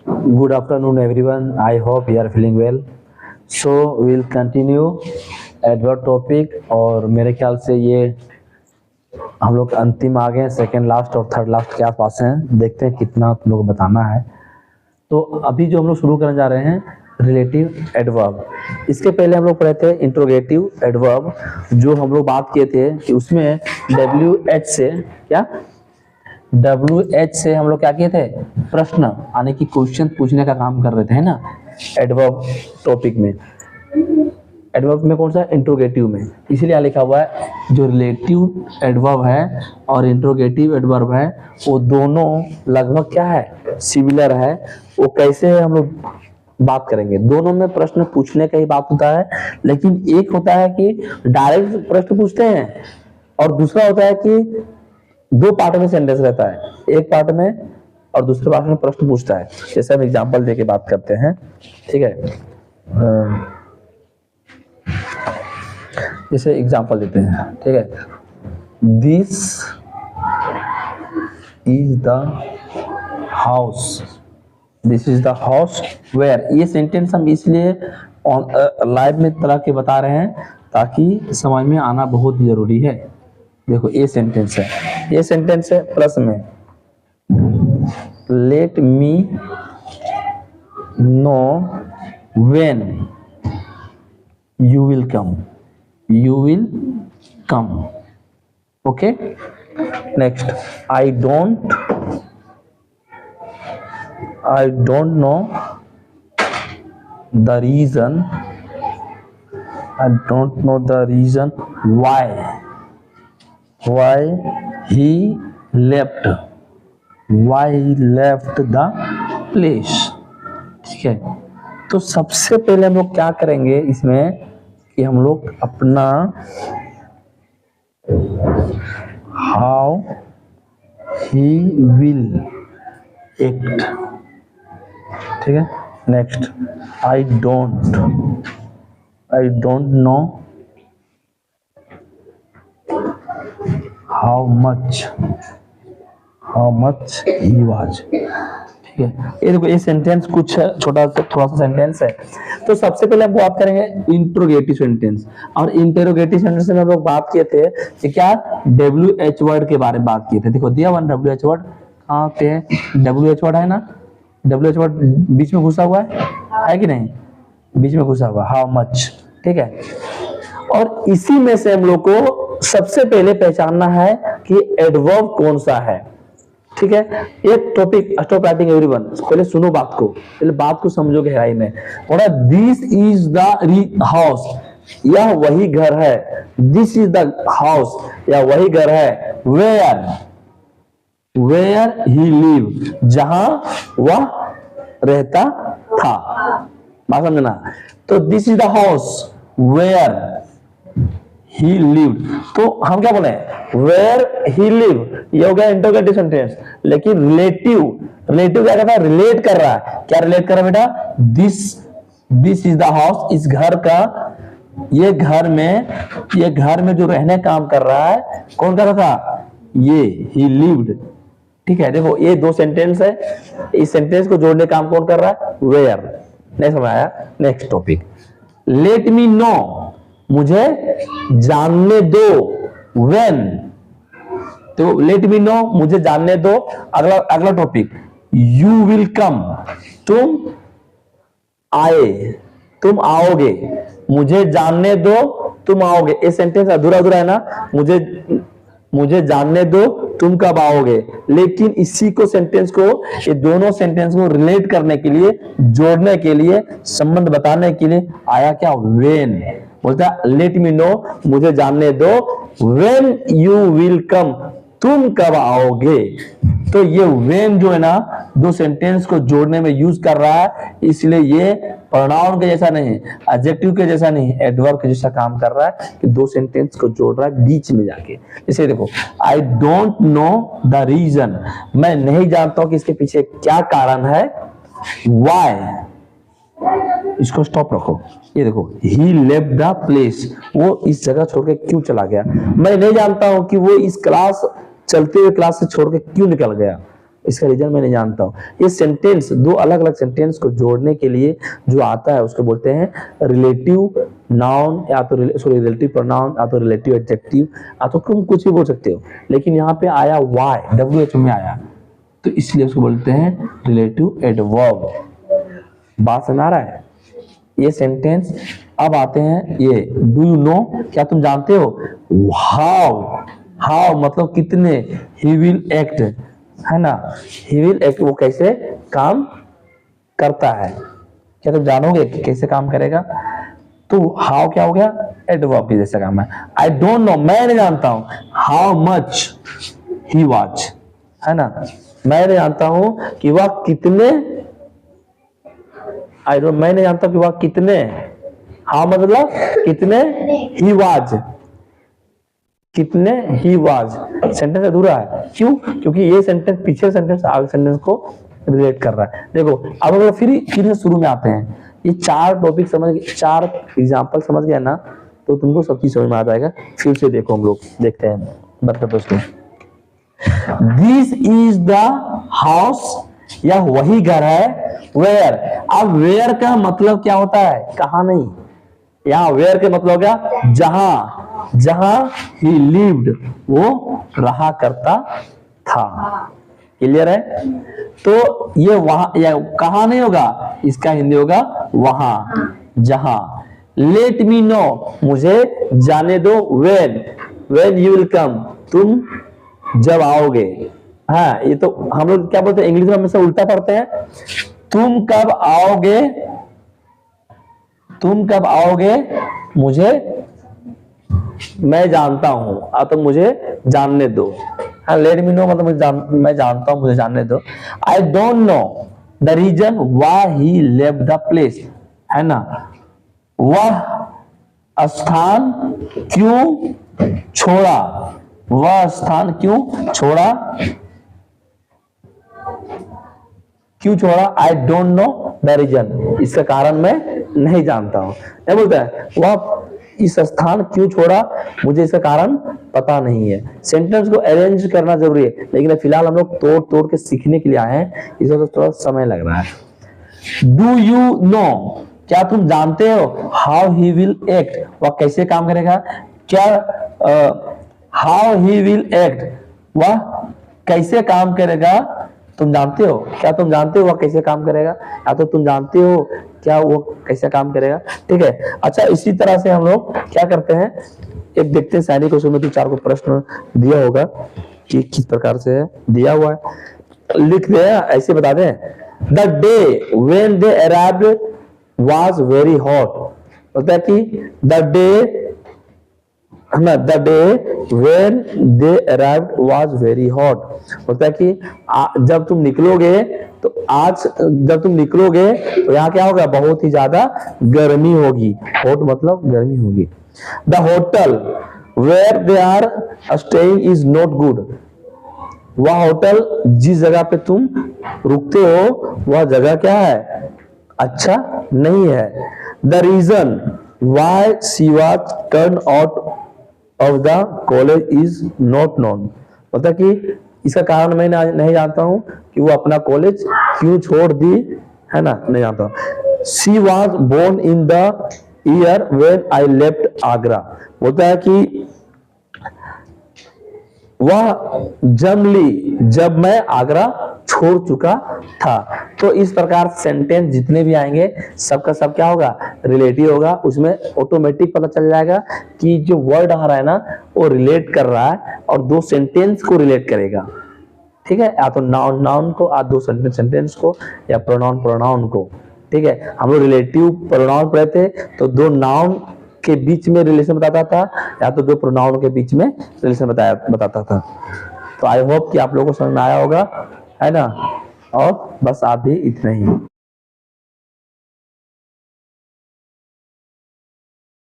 Good afternoon, everyone. I hope you are feeling well. So we'll continue adverb topic और मेरे ख्याल से ये हम लोग अंतिम आ गए हैं, सेकेंड लास्ट और थर्ड लास्ट के आसपास हैं। देखते हैं कितना तुम लोग बताना है। तो अभी जो हम लोग शुरू करने जा रहे हैं रिलेटिव एडवर्ब। इसके पहले हम लोग पढ़े थे इंट्रोगेटिव एडवर्ब, जो हम लोग बात किए थे कि उसमें WH से क्या WH से हम लोग क्या किए थे, प्रश्न आने की क्वेश्चन पूछने का काम कर रहे थे, है ना। एडवर्ब टॉपिक में, एडवर्ब में कौन सा, इंट्रोगेटिव में। इसीलिए यहाँ लिखा हुआ है जो रिलेटिव एडवर्ब है और इंट्रोगेटिव एडवर्ब है वो दोनों लगभग क्या है, सिमिलर है। वो कैसे है हम लोग बात करेंगे। दोनों में प्रश्न पूछने का ही बात होता है, लेकिन एक होता है कि डायरेक्ट प्रश्न पूछते हैं और दूसरा होता है कि दो पार्ट में सेंटेंस रहता है, एक पार्ट में और दूसरे पार्ट में प्रश्न पूछता है। जैसे हम एग्जांपल देके बात करते हैं, ठीक है। जैसे एग्जांपल देते हैं, ठीक है। This is the house, this is the house where. ये सेंटेंस हम इसलिए लाइव में तरह के बता रहे हैं ताकि समझ में आना बहुत जरूरी है। देखो ये सेंटेंस है, ये सेंटेंस है प्लस में let me know when you will come, you will come. Okay, next I don't know the reason, I don't know the reason why he left the place। ठीक है, तो सबसे पहले हम लोग क्या करेंगे इसमें कि हम लोग अपना how he will act, ठीक है। Next I don't know how much he was। ठीक है, ये देखो ये सेंटेंस कुछ छोटा सा थोड़ा सा सेंटेंस है। तो सबसे पहले हम बात करेंगे इंट्रोगेटिव सेंटेंस, और इंटेरोगेटिव सेंटेंस में हम लोग बात किए थे कि क्या WH वर्ड के बारे में बात किए थे। देखो दिया वन WH वर्ड कहाँ पे है, WH वर्ड है ना, WH वर्ड बीच में घुसा हुआ है कि नहीं, बीच में घुसा हुआ हाउ मच, ठीक है। और इसी में से हम लोग को सबसे पहले पहचानना है कि एडवर्ब कौन सा है, ठीक है। एक टॉपिक स्टॉप राइटिंग एवरीवन, पहले सुनो बात को, पहले बात को समझो गहराई में। दिस इज द हाउस, यह वही घर है। दिस इज द हाउस, या वही घर है। वेयर ही लिव, जहां वह रहता था। बात समझना। तो this is the house where he lived, तो हम क्या बोले, where he lived, ये हो गया इंट्रोगेटिव सेंटेंस। लेकिन रिलेटिव क्या करता है, रिलेट कर रहा है। क्या रिलेट कर रहा है बेटा, दिस इज द हाउस, इस घर का, ये घर में जो रहने काम कर रहा है कौन कर रहा था, ये he lived। ठीक है, देखो ये दो सेंटेंस है, इस सेंटेंस को जोड़ने काम कौन कर रहा है, वेयर। नहीं समझ आया। Next topic, late me no, मुझे जानने दो। व्हेन, तो लेट मी नो मुझे जानने दो। अगला टॉपिक, यू विल कम, तुम आओगे। मुझे जानने दो तुम आओगे। ये सेंटेंस अधूरा है ना, मुझे जानने दो तुम कब आओगे। लेकिन इसी को सेंटेंस को, ये दोनों सेंटेंस को रिलेट करने के लिए, जोड़ने के लिए, संबंध बताने के लिए आया क्या, व्हेन। बोलता लेट मी नो, मुझे जानने दो, व्हेन यू विल कम, तुम कब आओगे। तो ये व्हेन जो है ना, दो सेंटेंस को जोड़ने में यूज कर रहा है, इसलिए ये प्रोनाउन के जैसा नहीं, एडजेक्टिव के जैसा नहीं, एडवर्ब के जैसा काम कर रहा है कि दो सेंटेंस को जोड़ रहा है बीच में जाके। जैसे देखो, I don't know the reason, मैं नहीं जानता हूं कि इसके पीछे क्या कारण है। व्हाई, इसको स्टॉप रखो। ये देखो, ही लेफ्ट द प्लेस, वो इस जगह छोड़ के क्यों चला गया। मैं नहीं जानता हूं कि वो इस क्लास, चलते हुए क्लास से छोड़ के क्यों निकल गया। इसका रीजन मैं नहीं जानता हूँ। ये सेंटेंस, दो अलग अलग सेंटेंस को जोड़ने के लिए जो आता है उसको बोलते हैं रिलेटिव नाउन, या तो रिलेटिव प्रोनाउन, या तो रिलेटिव एडजेक्टिव, या तो तुम कुछ भी बोल सकते हो। लेकिन यहाँ पे आया वाई, WH में आया, तो इसलिए उसको बोलते हैं रिलेटिव एडवर्ब। बात समझ आ रहा है? ये सेंटेंस। अब आते हैं ये डू यू नो, क्या तुम जानते हो? हाउ, हाउ मतलब कितने, ही विल एक्ट, है ना, ही विल एक्ट, वो कैसे काम करता है, क्या तुम जानोगे कि कैसे काम करेगा? तो हाउ क्या हो गया? एडवर्ब के जैसा काम है। आई डोंट नो, मैं नहीं जानता हूं, हाउ मच ही वॉच, है ना, मैं नहीं जानता हूं कि वह कितने, मैं नहीं जानता कि वह कितने, हाँ मतलब कितने, ही वाज, कितने ही वाज। सेंटेंस अधूरा है, क्यों? क्योंकि ये सेंटेंस पीछे सेंटेंस आगे सेंटेंस को रिलेट कर रहा है। देखो अब अगर फिर शुरू में आते हैं, ये 4 टॉपिक समझ गए, 4 एग्जाम्पल समझ गया ना, तो तुमको सब चीज समझ में आ जाएगा। फिर से देखो, हम लोग देखते हैं बरकत उसको। दिस इज द हाउस, यह वही घर है, वेयर। अब वेयर का मतलब क्या होता है? कहाँ नहीं, यहाँ वेयर के मतलब क्या? जहां, जहां ही लिव्ड, वो रहा करता था। क्लियर है? तो ये वहां, या कहाँ नहीं होगा, इसका हिंदी होगा वहां, जहां। लेट मी नो, मुझे जाने दो, व्हेन, व्हेन यू विल कम, तुम जब आओगे। हाँ, ये तो हम लोग क्या बोलते हैं, इंग्लिश में हमेशा उल्टा पढ़ते हैं, तुम कब आओगे, तुम कब आओगे, मुझे, मैं जानता हूं, तो मुझे जानने दो। हाँ, लेट मी नो मतलब मैं जानता हूं, मुझे जानने दो। I don't know the reason why he left the place, है ना, वह स्थान क्यों छोड़ा, वह स्थान क्यों छोड़ा, क्यों छोड़ा? I don't know the reason, इसका कारण मैं नहीं जानता हूं। क्या बोलता है? वह इस स्थान क्यों छोड़ा, मुझे इसका कारण पता नहीं है। सेंटेंस को अरेंज करना जरूरी है, लेकिन फिलहाल हम लोग तोड़ तोड़ के सीखने के लिए आए हैं, इसमें तो थोड़ा समय लग रहा है। डू यू नो, क्या तुम जानते हो? हाउ ही विल एक्ट, वह कैसे काम करेगा? क्या हाउ ही विल एक्ट, वह कैसे काम करेगा, तुम जानते हो? क्या तुम जानते हो वह कैसे काम करेगा, या तो तुम जानते हो क्या वो कैसे काम करेगा? ठीक है। अच्छा, इसी तरह से हम लोग क्या करते हैं, एक देखते हैं सैनिक क्वेश्चन में 2-4 को प्रश्न दिया होगा कि किस प्रकार से है, दिया हुआ है, लिख दे, ऐसे बता दें। The day when they arrived was very hot, होता है कि द डे, ना, the day when they arrived was very hot, होता है कि जब तुम निकलोगे, तो आज जब तुम निकलोगे तो यहाँ क्या होगा? बहुत ही ज्यादा गर्मी होगी। हॉट मतलब गर्मी होगी। The hotel where they are staying is not good, वह होटल जिस जगह पे तुम रुकते हो वह जगह क्या है? अच्छा नहीं है। The reason why she was turn out of the college is not known, मतलब कि इसका कारण मैं नहीं जानता हूं कि वो अपना कॉलेज क्यों छोड़ दी, है ना, नहीं जानता। She was born in the year when I left Agra, बोलता है कि वह जन्म ली जब मैं आगरा छोड़ चुका था। तो इस प्रकार सेंटेंस जितने भी आएंगे सबका सब क्या होगा? रिलेटिव होगा। उसमें ऑटोमेटिक पता चल जाएगा कि जो वर्ड आ रहा है ना वो रिलेट कर रहा है और दो सेंटेंस को रिलेट करेगा। ठीक है, या तो नाउन नाउन को, या दो सेंटेंस सेंटेंस को, या प्रोनाउन प्रोनाउन को। ठीक है, हम लोग रिलेटिव प्रोनाउन पढ़े थे तो दो नाउन के बीच में रिलेशन बताता था, या तो दो प्रोनाउन के बीच में रिलेशन बताता था। तो आई होप कि आप लोगों को समझ में आया होगा, है ना। और बस आप भी इतना ही।